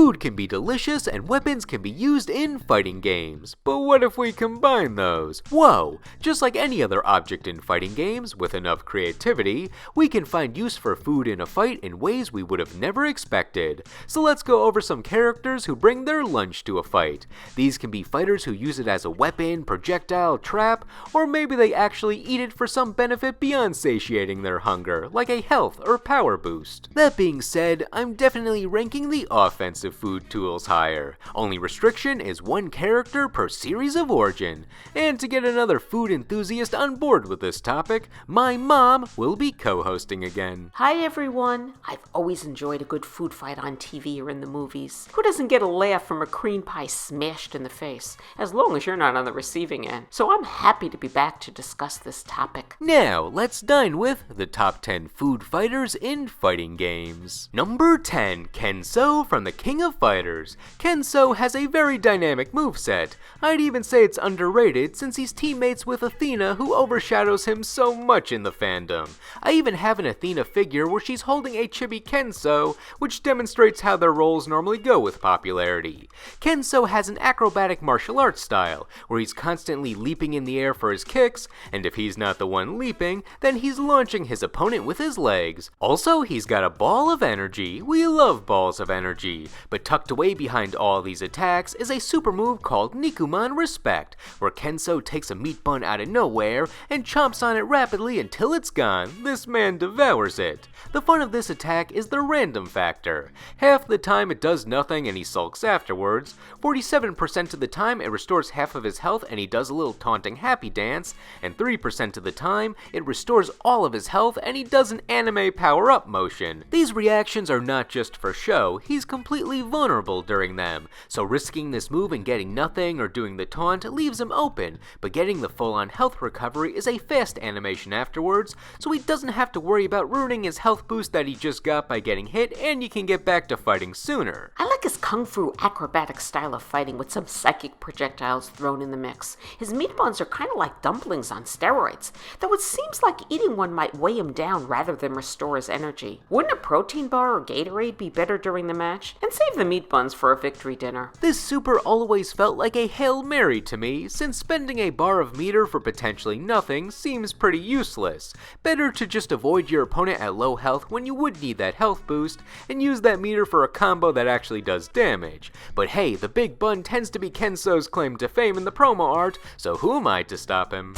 Food can be delicious and weapons can be used in fighting games. But what if we combine those? Whoa! Just like any other object in fighting games, with enough creativity, we can find use for food in a fight in ways we would have never expected. So let's go over some characters who bring their lunch to a fight. These can be fighters who use it as a weapon, projectile, trap, or maybe they actually eat it for some benefit beyond satiating their hunger, like a health or power boost. That being said, I'm definitely ranking the offensive food tools higher. Only restriction is one character per series of origin. And to get another food enthusiast on board with this topic, my mom will be co-hosting again. Hi everyone! I've always enjoyed a good food fight on TV or in the movies. Who doesn't get a laugh from a cream pie smashed in the face, as long as you're not on the receiving end? So I'm happy to be back to discuss this topic. Now, let's dine with the top 10 food fighters in fighting games. Number 10, Kenso from the King of Fighters. Kenso has a very dynamic moveset. I'd even say it's underrated since he's teammates with Athena, who overshadows him so much in the fandom. I even have an Athena figure where she's holding a chibi Kenso, which demonstrates how their roles normally go with popularity. Kenso has an acrobatic martial arts style, where he's constantly leaping in the air for his kicks, and if he's not the one leaping, then he's launching his opponent with his legs. Also, he's got a ball of energy. We love balls of energy, but tucked away behind all these attacks is a super move called Nikuman Respect, where Kenso takes a meat bun out of nowhere and chomps on it rapidly until it's gone. This man devours it. The fun of this attack is the random factor. Half the time it does nothing and he sulks afterwards. 47% of the time it restores half of his health and he does a little taunting happy dance, and 3% of the time it restores all of his health and he does an anime power-up motion. These reactions are not just for show, he's completely vulnerable during them, so risking this move and getting nothing or doing the taunt leaves him open, but getting the full-on health recovery is a fast animation afterwards, so he doesn't have to worry about ruining his health boost that he just got by getting hit, and you can get back to fighting sooner. I like his kung fu acrobatic style of fighting with some psychic projectiles thrown in the mix. His meat buns are kind of like dumplings on steroids, though it seems like eating one might weigh him down rather than restore his energy. Wouldn't a protein bar or Gatorade be better during the match? And save the meat buns for a victory dinner. This super always felt like a Hail Mary to me, since spending a bar of meter for potentially nothing seems pretty useless. Better to just avoid your opponent at low health when you would need that health boost, and use that meter for a combo that actually does damage. But hey, the big bun tends to be Kenso's claim to fame in the promo art, so who am I to stop him?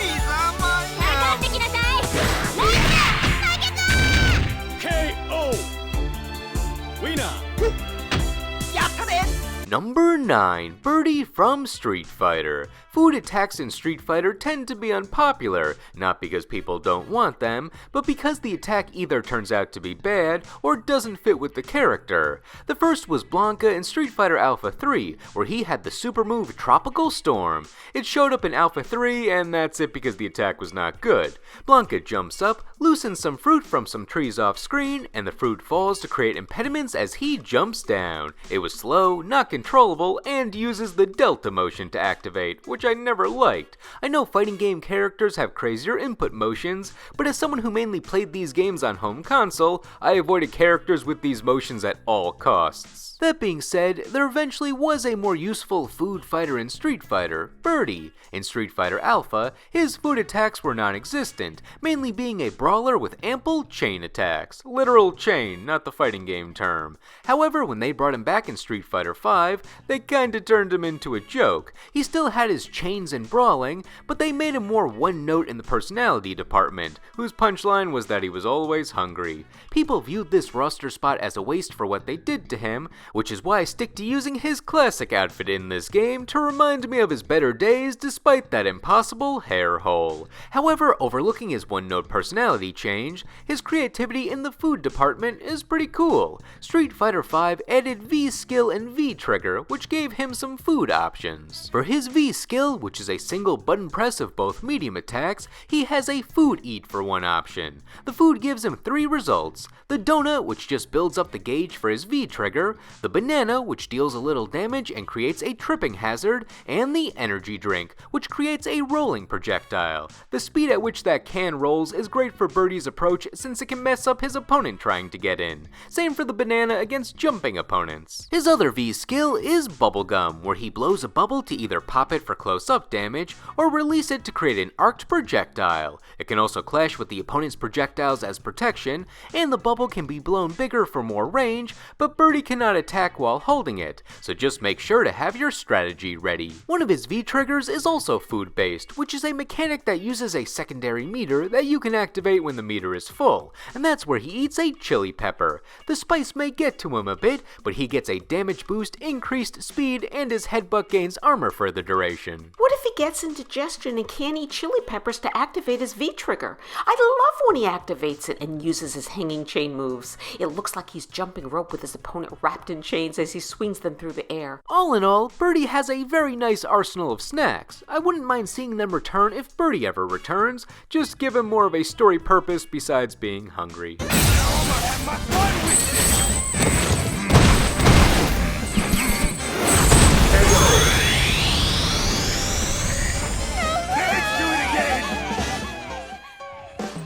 Number 9, Birdie from Street Fighter. Food attacks in Street Fighter tend to be unpopular, not because people don't want them, but because the attack either turns out to be bad or doesn't fit with the character. The first was Blanca in Street Fighter Alpha 3, where he had the super move Tropical Storm. It showed up in Alpha 3, and that's it because the attack was not good. Blanca jumps up, loosens some fruit from some trees off screen, and the fruit falls to create impediments as he jumps down. It was slow, not controllable, and uses the delta motion to activate, which I never liked. I know fighting game characters have crazier input motions, but as someone who mainly played these games on home console, I avoided characters with these motions at all costs. That being said, there eventually was a more useful food fighter in Street Fighter, Birdie. In Street Fighter Alpha, his food attacks were non-existent, mainly being a brawler with ample chain attacks. Literal chain, not the fighting game term. However, when they brought him back in Street Fighter V, they kinda turned him into a joke. He still had his chains and brawling, but they made him more one note in the personality department, whose punchline was that he was always hungry. People viewed this roster spot as a waste for what they did to him, which is why I stick to using his classic outfit in this game to remind me of his better days despite that impossible hair hole. However, overlooking his one-note personality change, his creativity in the food department is pretty cool. Street Fighter V added V-skill and V-trick trigger, which gave him some food options. For his V skill, which is a single button press of both medium attacks, he has a food eat for one option. The food gives him 3 results: the donut, which just builds up the gauge for his V trigger, the banana, which deals a little damage and creates a tripping hazard, and the energy drink, which creates a rolling projectile. The speed at which that can rolls is great for Birdie's approach since it can mess up his opponent trying to get in. Same for the banana against jumping opponents. His other V skill is bubblegum, where he blows a bubble to either pop it for close-up damage or release it to create an arced projectile. It can also clash with the opponent's projectiles as protection, and the bubble can be blown bigger for more range, but Birdie cannot attack while holding it, so just make sure to have your strategy ready. One of his V triggers is also food-based, which is a mechanic that uses a secondary meter that you can activate when the meter is full, and that's where he eats a chili pepper. The spice may get to him a bit, but he gets a damage boost, increased speed, and his headbutt gains armor for the duration. What if he gets indigestion and can't eat chili peppers to activate his V trigger? I love when he activates it and uses his hanging chain moves. It looks like he's jumping rope with his opponent wrapped in chains as he swings them through the air. All in all, Birdie has a very nice arsenal of snacks. I wouldn't mind seeing them return if Birdie ever returns, just give him more of a story purpose besides being hungry.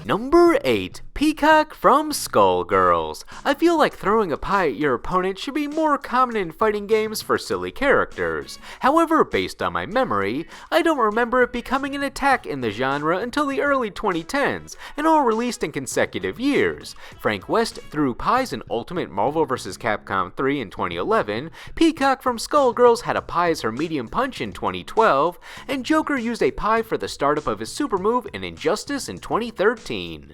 Number 8. Peacock from Skullgirls. I feel like throwing a pie at your opponent should be more common in fighting games for silly characters. However, based on my memory, I don't remember it becoming an attack in the genre until the early 2010s, and all released in consecutive years. Frank West threw pies in Ultimate Marvel vs. Capcom 3 in 2011, Peacock from Skullgirls had a pie as her medium punch in 2012, and Joker used a pie for the startup of his super move in Injustice in 2013.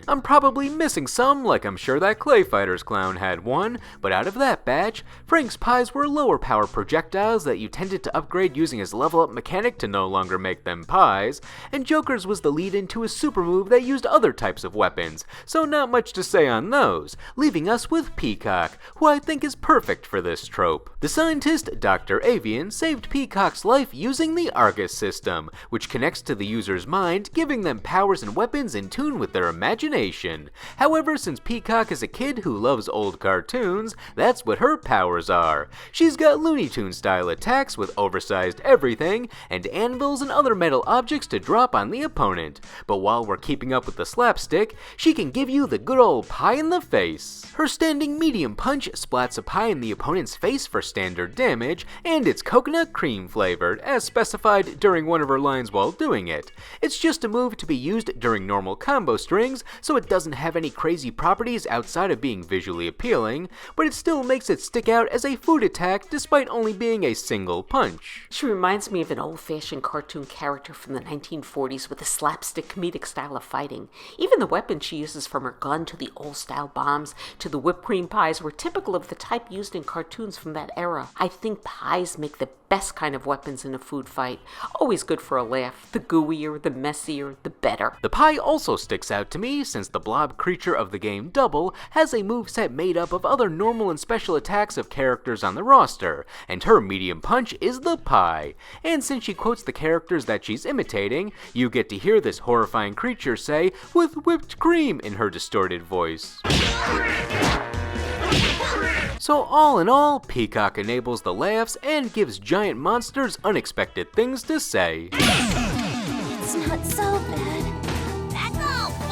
I'm probably missing some, like I'm sure that Clay Fighters clown had one, but out of that batch, Frank's pies were lower power projectiles that you tended to upgrade using his level up mechanic to no longer make them pies, and Joker's was the lead into his super move that used other types of weapons, so not much to say on those, leaving us with Peacock, who I think is perfect for this trope. The scientist, Dr. Avian, saved Peacock's life using the Argus system, which connects to the user's mind, giving them powers and weapons in tune with their imagination. However, since Peacock is a kid who loves old cartoons, that's what her powers are. She's got Looney Tunes style attacks with oversized everything, and anvils and other metal objects to drop on the opponent. But while we're keeping up with the slapstick, she can give you the good old pie in the face. Her standing medium punch splats a pie in the opponent's face for standard damage, and it's coconut cream flavored, as specified during one of her lines while doing it. It's just a move to be used during normal combo strings, so it doesn't have any crazy properties outside of being visually appealing, but it still makes it stick out as a food attack despite only being a single punch. She reminds me of an old-fashioned cartoon character from the 1940s with a slapstick comedic style of fighting. Even the weapons she uses, from her gun to the old-style bombs to the whipped cream pies, were typical of the type used in cartoons from that era. I think pies make the best kind of weapons in a food fight. Always good for a laugh. The gooier, the messier, the better. The pie also sticks out to me since the blob creature of the game Double has a moveset made up of other normal and special attacks of characters on the roster, and her medium punch is the pie. And since she quotes the characters that she's imitating, you get to hear this horrifying creature say, "with whipped cream" in her distorted voice. So all in all, Peacock enables the laughs and gives giant monsters unexpected things to say. It's not so bad. That's all for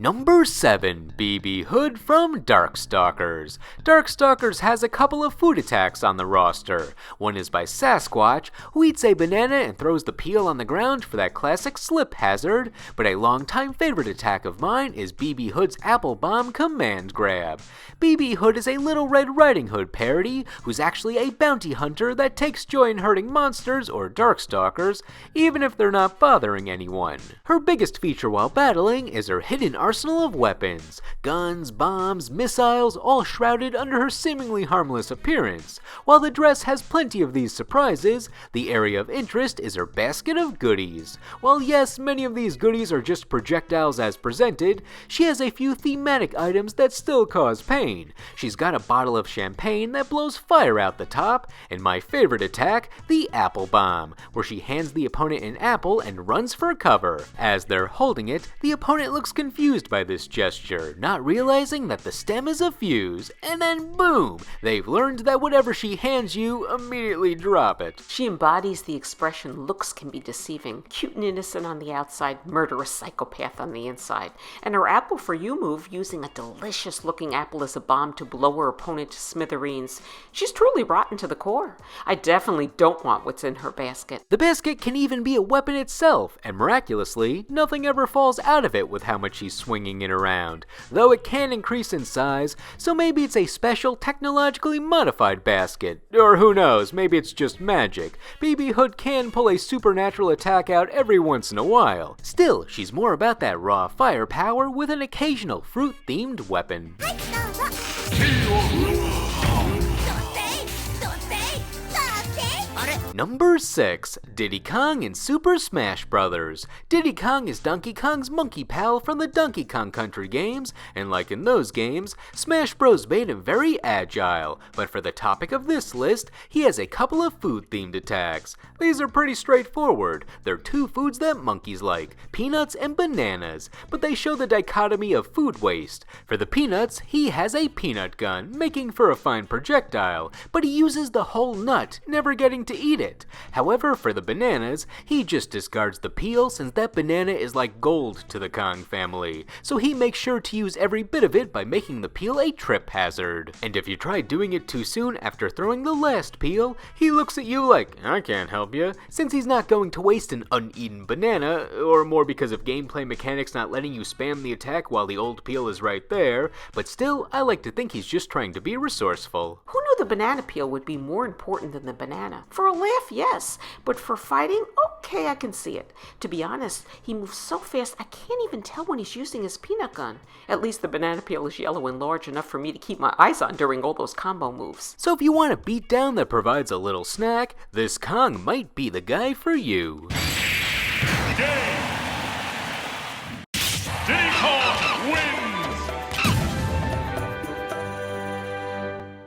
Number 7. BB Hood from Darkstalkers. Darkstalkers has a couple of food attacks on the roster. One is by Sasquatch, who eats a banana and throws the peel on the ground for that classic slip hazard, but a longtime favorite attack of mine is BB Hood's Apple Bomb Command Grab. BB Hood is a Little Red Riding Hood parody who's actually a bounty hunter that takes joy in hurting monsters or Darkstalkers, even if they're not bothering anyone. Her biggest feature while battling is her hidden arsenal arsenal of weapons, guns, bombs, missiles, all shrouded under her seemingly harmless appearance. While the dress has plenty of these surprises, the area of interest is her basket of goodies. While yes, many of these goodies are just projectiles as presented, she has a few thematic items that still cause pain. She's got a bottle of champagne that blows fire out the top, and my favorite attack, the apple bomb, where she hands the opponent an apple and runs for cover. As they're holding it, the opponent looks confused by this gesture, not realizing that the stem is a fuse, and then boom, they've learned that whatever she hands you, immediately drop it. She embodies the expression looks can be deceiving, cute and innocent on the outside, murderous psychopath on the inside. And her apple for you move, using a delicious looking apple as a bomb to blow her opponent to smithereens. She's truly rotten to the core. I definitely don't want what's in her basket. The basket can even be a weapon itself, and miraculously, nothing ever falls out of it with how much she's swinging it around, though it can increase in size, so maybe it's a special technologically modified basket. Or who knows, maybe it's just magic. BB Hood can pull a supernatural attack out every once in a while. Still, she's more about that raw firepower with an occasional fruit-themed weapon. Number 6. Diddy Kong in Super Smash Bros. Diddy Kong is Donkey Kong's monkey pal from the Donkey Kong Country games, and like in those games, Smash Bros made him very agile, but for the topic of this list, he has a couple of food-themed attacks. These are pretty straightforward. They're two foods that monkeys like, peanuts and bananas, but they show the dichotomy of food waste. For the peanuts, he has a peanut gun, making for a fine projectile, but he uses the whole nut, never getting to eat it. However, for the bananas, he just discards the peel since that banana is like gold to the Kong family, so he makes sure to use every bit of it by making the peel a trip hazard. And if you try doing it too soon after throwing the last peel, he looks at you like, I can't help you, since he's not going to waste an uneaten banana, or more because of gameplay mechanics not letting you spam the attack while the old peel is right there, but still, I like to think he's just trying to be resourceful. Who knew the banana peel would be more important than the banana? For a laugh, yes, but for fighting, okay, I can see it. To be honest, he moves so fast I can't even tell when he's using his peanut gun. At least the banana peel is yellow and large enough for me to keep my eyes on during all those combo moves. So if you want a beatdown that provides a little snack, this Kong might be the guy for you. Game. Diddy Kong wins!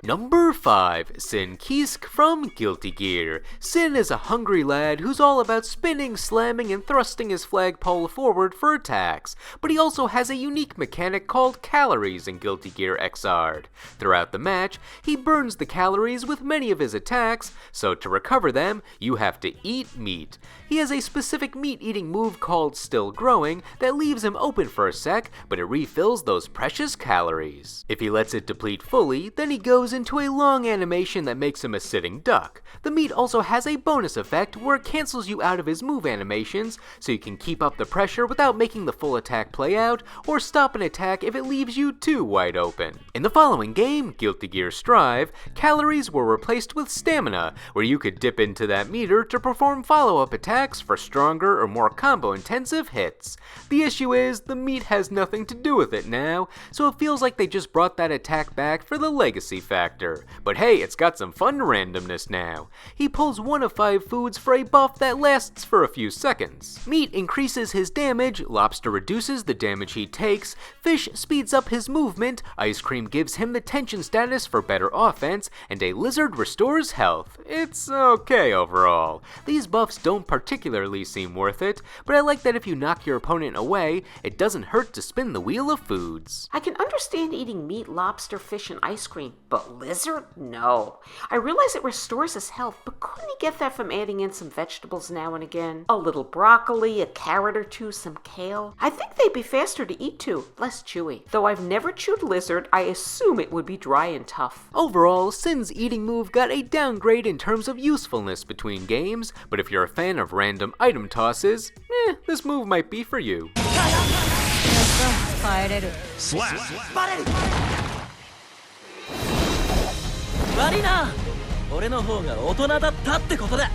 Number 5. Sin Kisk from Guilty Gear. Sin is a hungry lad who's all about spinning, slamming, and thrusting his flagpole forward for attacks, but he also has a unique mechanic called calories in Guilty Gear Xr'd. Throughout the match, he burns the calories with many of his attacks, so to recover them, you have to eat meat. He has a specific meat-eating move called Still Growing that leaves him open for a sec, but it refills those precious calories. If he lets it deplete fully, then he goes into a long animation that makes him a sitting duck. The meat also has a bonus effect where it cancels you out of his move animations, so you can keep up the pressure without making the full attack play out, or stop an attack if it leaves you too wide open. In the following game, Guilty Gear Strive, calories were replaced with stamina, where you could dip into that meter to perform follow-up attacks for stronger or more combo-intensive hits. The issue is, the meat has nothing to do with it now, so it feels like they just brought that attack back for the legacy factor. But hey, it's got some fun randomness now. He pulls 1 of 5 foods for a buff that lasts for a few seconds. Meat increases his damage, lobster reduces the damage he takes, fish speeds up his movement, ice cream gives him the tension status for better offense, and a lizard restores health. It's okay overall. These buffs don't particularly seem worth it, but I like that if you knock your opponent away, it doesn't hurt to spin the wheel of foods. I can understand eating meat, lobster, fish, and ice cream, but lizard? No. I realize it restores his health, but couldn't he get that from adding in some vegetables now and again? A little broccoli, a carrot or two, some kale? I think they'd be faster to eat too, less chewy. Though I've never chewed lizard, I assume it would be dry and tough. Overall, Sin's eating move got a downgrade in terms of usefulness between games, but if you're a fan of random item tosses, this move might be for you. Slap! 悪いな、俺の方が大人だったってことだ。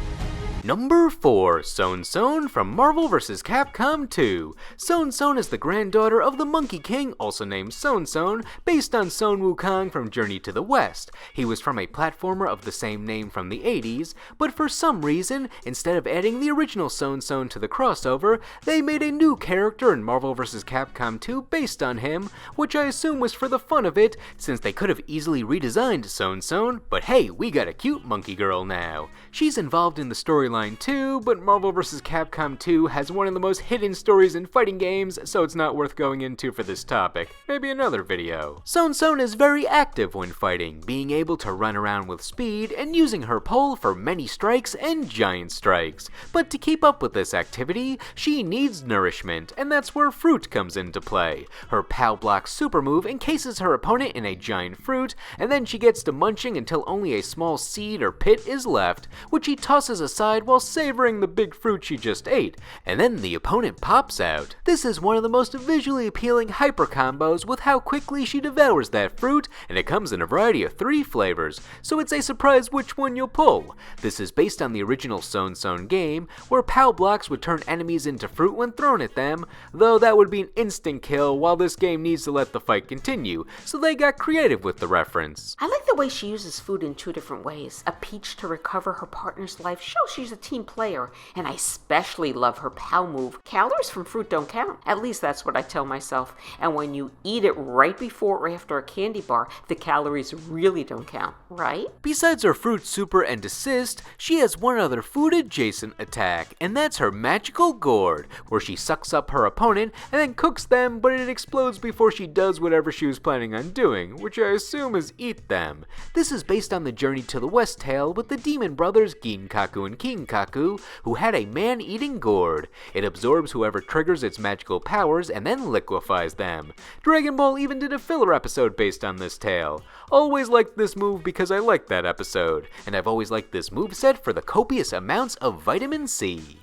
Number 4. Son Son from Marvel vs. Capcom 2. Son Son is the granddaughter of the Monkey King, also named Son Son, based on Sun Wukong from Journey to the West. He was from a platformer of the same name from the 80s, but for some reason, instead of adding the original Son Son to the crossover, they made a new character in Marvel vs. Capcom 2 based on him, which I assume was for the fun of it, since they could have easily redesigned Son Son, but hey, we got a cute monkey girl now. She's involved in the storyline too, but Marvel vs. Capcom 2 has one of the most hidden stories in fighting games, so it's not worth going into for this topic. Maybe another video. Son Son is very active when fighting, being able to run around with speed and using her pole for many strikes and giant strikes. But to keep up with this activity, she needs nourishment, and that's where fruit comes into play. Her Pow Block super move encases her opponent in a giant fruit, and then she gets to munching until only a small seed or pit is left, which she tosses aside while savoring the big fruit she just ate, and then the opponent pops out. This is one of the most visually appealing hyper combos with how quickly she devours that fruit, and it comes in a variety of 3 flavors, so it's a surprise which one you'll pull. This is based on the original Son Son game, where Pow Blocks would turn enemies into fruit when thrown at them, though that would be an instant kill while this game needs to let the fight continue, so they got creative with the reference. I like the way she uses food in 2 different ways. A peach to recover her partner's life shows she's a team player, and I especially love her Pow move. Calories from fruit don't count. At least that's what I tell myself. And when you eat it right before or after a candy bar, the calories really don't count, right? Besides her fruit super and assist, she has one other food adjacent attack, and that's her magical gourd, where she sucks up her opponent and then cooks them, but it explodes before she does whatever she was planning on doing, which I assume is eat them. This is based on the Journey to the West tale with the demon brothers Ginkaku and Kinkaku, who had a man-eating gourd. It absorbs whoever triggers its magical powers and then liquefies them. Dragon Ball even did a filler episode based on this tale. Always liked this move because I liked that episode, and I've always liked this moveset for the copious amounts of vitamin C.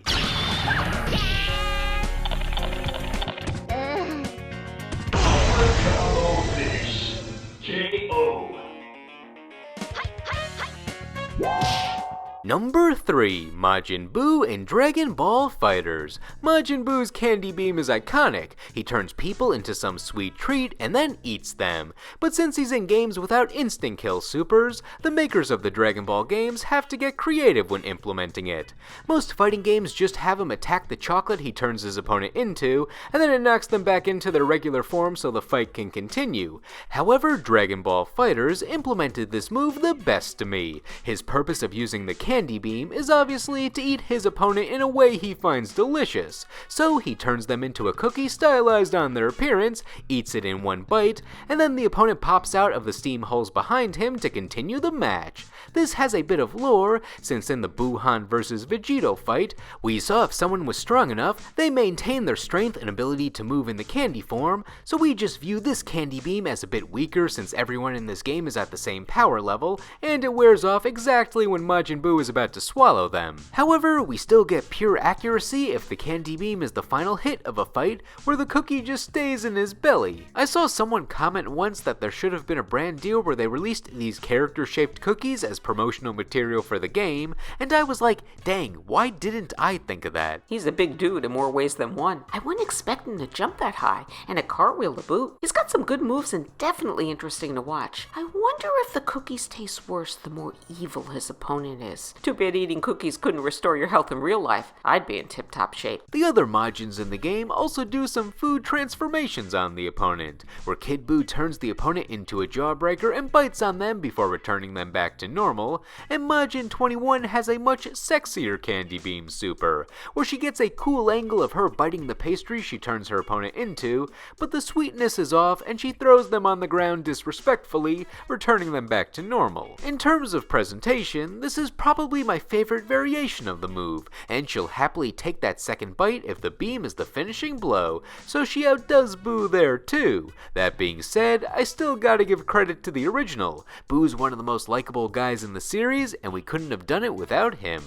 Number 3. Majin Buu in Dragon Ball FighterZ. Majin Buu's candy beam is iconic. He turns people into some sweet treat and then eats them. But since he's in games without instant kill supers, the makers of the Dragon Ball games have to get creative when implementing it. Most fighting games just have him attack the chocolate he turns his opponent into, and then it knocks them back into their regular form so the fight can continue. However, Dragon Ball FighterZ implemented this move the best to me. His purpose of using the candy beam is obviously to eat his opponent in a way he finds delicious, so he turns them into a cookie stylized on their appearance, eats it in one bite, and then the opponent pops out of the steam holes behind him to continue the match. This has a bit of lore, since in the Buhan vs. Vegito fight, we saw if someone was strong enough, they maintain their strength and ability to move in the candy form, so we just view this candy beam as a bit weaker since everyone in this game is at the same power level, and it wears off exactly when Majin Buu is about to swallow them. However, we still get pure accuracy if the candy beam is the final hit of a fight where the cookie just stays in his belly. I saw someone comment once that there should have been a brand deal where they released these character-shaped cookies as promotional material for the game, and I was like, dang, why didn't I think of that? He's a big dude in more ways than one. I wouldn't expect him to jump that high, and a cartwheel to boot. He's got some good moves and definitely interesting to watch. I wonder if the cookies taste worse the more evil his opponent is. Too bad eating cookies couldn't restore your health in real life. I'd be in tip-top shape. The other Majins in the game also do some food transformations on the opponent, where Kid Buu turns the opponent into a jawbreaker and bites on them before returning them back to normal, and Majin 21 has a much sexier candy beam super, where she gets a cool angle of her biting the pastry she turns her opponent into, but the sweetness is off and she throws them on the ground disrespectfully, returning them back to normal. In terms of presentation, this is probably my favorite variation of the move, and she'll happily take that second bite if the beam is the finishing blow, so she outdoes Buu there too. That being said, I still gotta give credit to the original. Buu's one of the most likable guys in the series, and we couldn't have done it without him.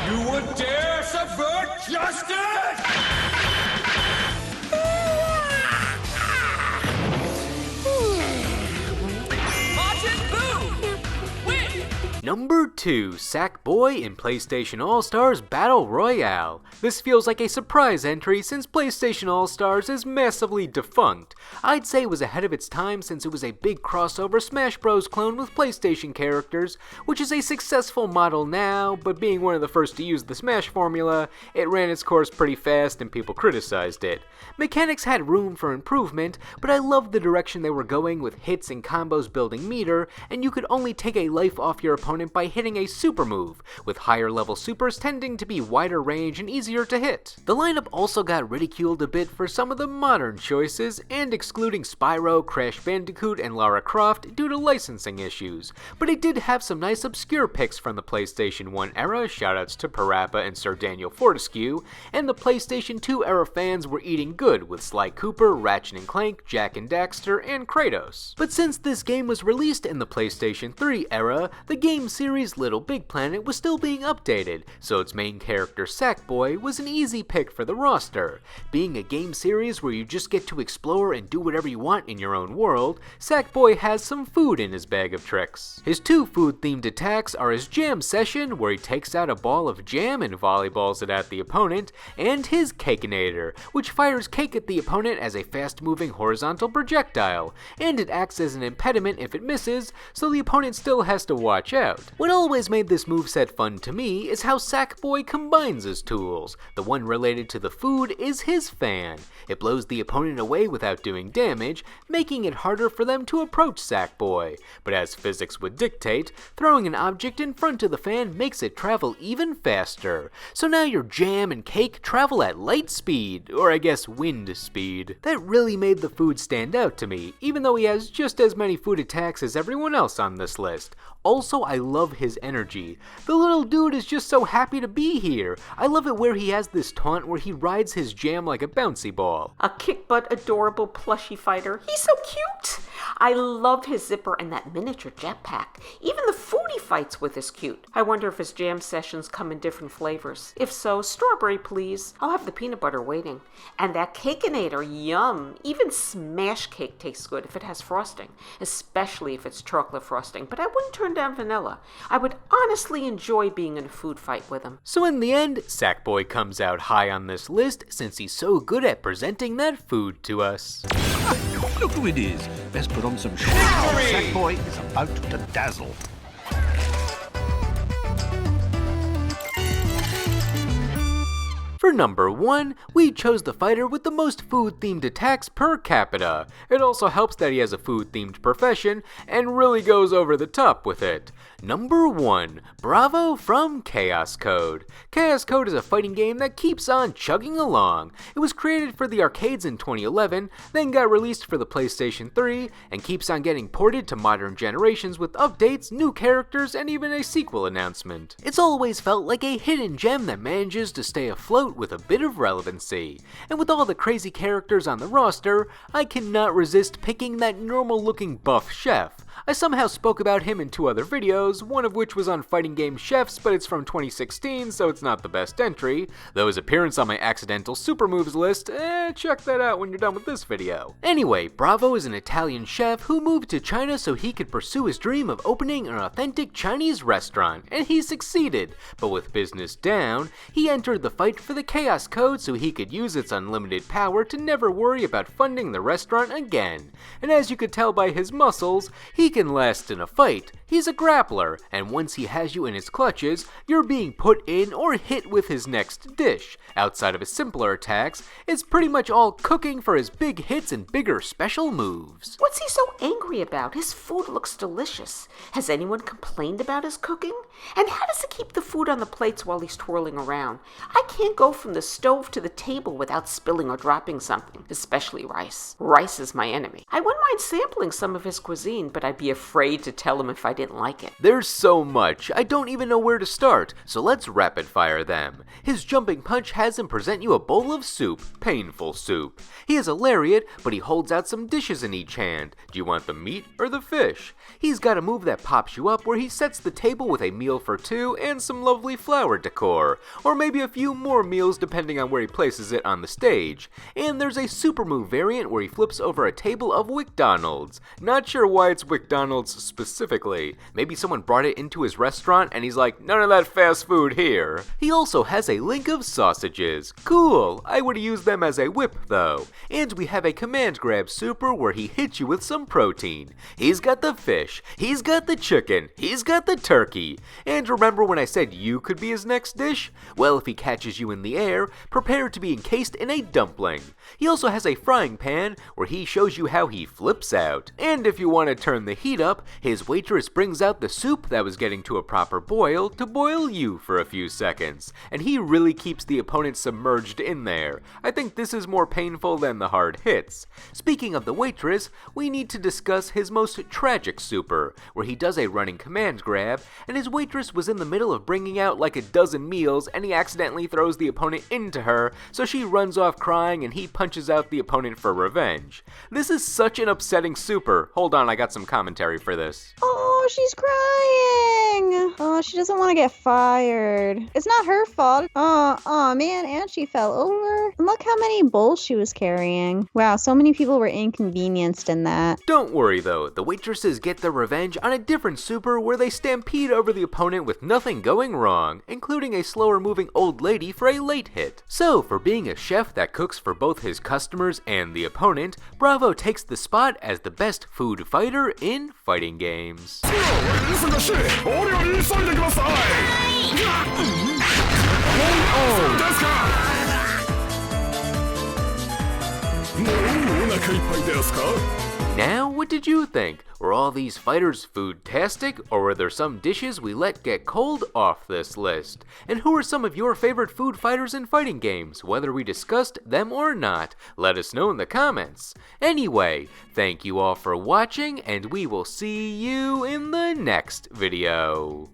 You would dare subvert justice? Number 2, Sackboy in PlayStation All-Stars Battle Royale. This feels like a surprise entry since PlayStation All-Stars is massively defunct. I'd say it was ahead of its time since it was a big crossover Smash Bros. Clone with PlayStation characters, which is a successful model now, but being one of the first to use the Smash formula, it ran its course pretty fast and people criticized it. Mechanics had room for improvement, but I loved the direction they were going with hits and combos building meter, and you could only take a life off your opponent by hitting a super move, with higher level supers tending to be wider range and easier to hit. The lineup also got ridiculed a bit for some of the modern choices, and excluding Spyro, Crash Bandicoot, and Lara Croft due to licensing issues, but it did have some nice obscure picks from the PlayStation 1 era, shoutouts to Parappa and Sir Daniel Fortescue, and the PlayStation 2 era fans were eating good with Sly Cooper, Ratchet & Clank, Jak and Daxter, and Kratos. But since this game was released in the PlayStation 3 era, the game series Little Big Planet was still being updated, so its main character Sackboy was an easy pick for the roster. Being a game series where you just get to explore and do whatever you want in your own world, Sackboy has some food in his bag of tricks. His 2 food-themed attacks are his Jam Session, where he takes out a ball of jam and volleyballs it at the opponent, and his Cakeinator, which fires cake at the opponent as a fast-moving horizontal projectile, and it acts as an impediment if it misses, so the opponent still has to watch out. What always made this moveset fun to me is how Sackboy combines his tools. The one related to the food is his fan. It blows the opponent away without doing damage, making it harder for them to approach Sackboy. But as physics would dictate, throwing an object in front of the fan makes it travel even faster. So now your jam and cake travel at light speed, or I guess wind speed. That really made the food stand out to me, even though he has just as many food attacks as everyone else on this list. Also, I love his energy. The little dude is just so happy to be here. I love it where he has this taunt where he rides his jam like a bouncy ball. A kick-butt, adorable plushy fighter. He's so cute! I love his zipper and that miniature jetpack. Even the food he fights with is cute. I wonder if his jam sessions come in different flavors. If so, strawberry please. I'll have the peanut butter waiting. And that Cakeinator, yum! Even smash cake tastes good if it has frosting, especially if it's chocolate frosting, but I wouldn't turn down vanilla. I would honestly enjoy being in a food fight with him. So in the end, Sackboy comes out high on this list since he's so good at presenting that food to us. Look who it is. Let's put on some shoes. Sackboy is about to dazzle. For number 1, we chose the fighter with the most food-themed attacks per capita. It also helps that he has a food-themed profession, and really goes over the top with it. Number 1, Bravo from Chaos Code. Chaos Code is a fighting game that keeps on chugging along. It was created for the arcades in 2011, then got released for the PlayStation 3, and keeps on getting ported to modern generations with updates, new characters, and even a sequel announcement. It's always felt like a hidden gem that manages to stay afloat with a bit of relevancy. And with all the crazy characters on the roster, I cannot resist picking that normal-looking buff chef. I somehow spoke about him in 2 other videos, one of which was on Fighting Game Chefs, but it's from 2016, so it's not the best entry, though his appearance on my accidental super moves list, check that out when you're done with this video. Anyway, Bravo is an Italian chef who moved to China so he could pursue his dream of opening an authentic Chinese restaurant, and he succeeded, but with business down, he entered the fight for the Chaos Code so he could use its unlimited power to never worry about funding the restaurant again. And as you could tell by his muscles, he can last in a fight. He's a grappler, and once he has you in his clutches, you're being put in or hit with his next dish. Outside of his simpler attacks, it's pretty much all cooking for his big hits and bigger special moves. What's he so angry about? His food looks delicious. Has anyone complained about his cooking? And how does he keep the food on the plates while he's twirling around? I can't go from the stove to the table without spilling or dropping something, especially rice. Rice is my enemy. I wouldn't mind sampling some of his cuisine, but I'd be afraid to tell him if I didn't like it. There's so much, I don't even know where to start, so let's rapid fire them. His jumping punch has him present you a bowl of soup, painful soup. He has a lariat, but he holds out some dishes in each hand. Do you want the meat or the fish? He's got a move that pops you up where he sets the table with a meal for 2 and some lovely flower decor, or maybe a few more meals depending on where he places it on the stage. And there's a super move variant where he flips over a table of WcDonald's. Not sure why it's WcDonald's McDonald's specifically. Maybe someone brought it into his restaurant and he's like, none of that fast food here. He also has a link of sausages. Cool, I would use them as a whip though. And we have a command grab super where he hits you with some protein. He's got the fish, he's got the chicken, he's got the turkey. And remember when I said you could be his next dish? Well, if he catches you in the air, prepare to be encased in a dumpling. He also has a frying pan where he shows you how he flips out. And if you want to turn the heat up, his waitress brings out the soup that was getting to a proper boil to boil you for a few seconds. And he really keeps the opponent submerged in there. I think this is more painful than the hard hits. Speaking of the waitress, we need to discuss his most tragic super, where he does a running command grab, and his waitress was in the middle of bringing out like a dozen meals, and he accidentally throws the opponent into her, so she runs off crying and he punches out the opponent for revenge. This is such an upsetting super. Hold on, I got some commentary for this. Oh, she's crying. Oh, she doesn't want to get fired. It's not her fault. Oh man, and she fell over. And look how many bowls she was carrying. Wow, so many people were inconvenienced in that. Don't worry though, the waitresses get their revenge on a different super where they stampede over the opponent with nothing going wrong, including a slower moving old lady for a late hit. So, for being a chef that cooks for both his customers and the opponent, Bravo takes the spot as the best food fighter in fighting games. Now, what did you think? Were all these fighters food-tastic, or were there some dishes we let get cold off this list? And who are some of your favorite food fighters in fighting games, whether we discussed them or not? Let us know in the comments. Anyway, thank you all for watching, and we will see you in the next video.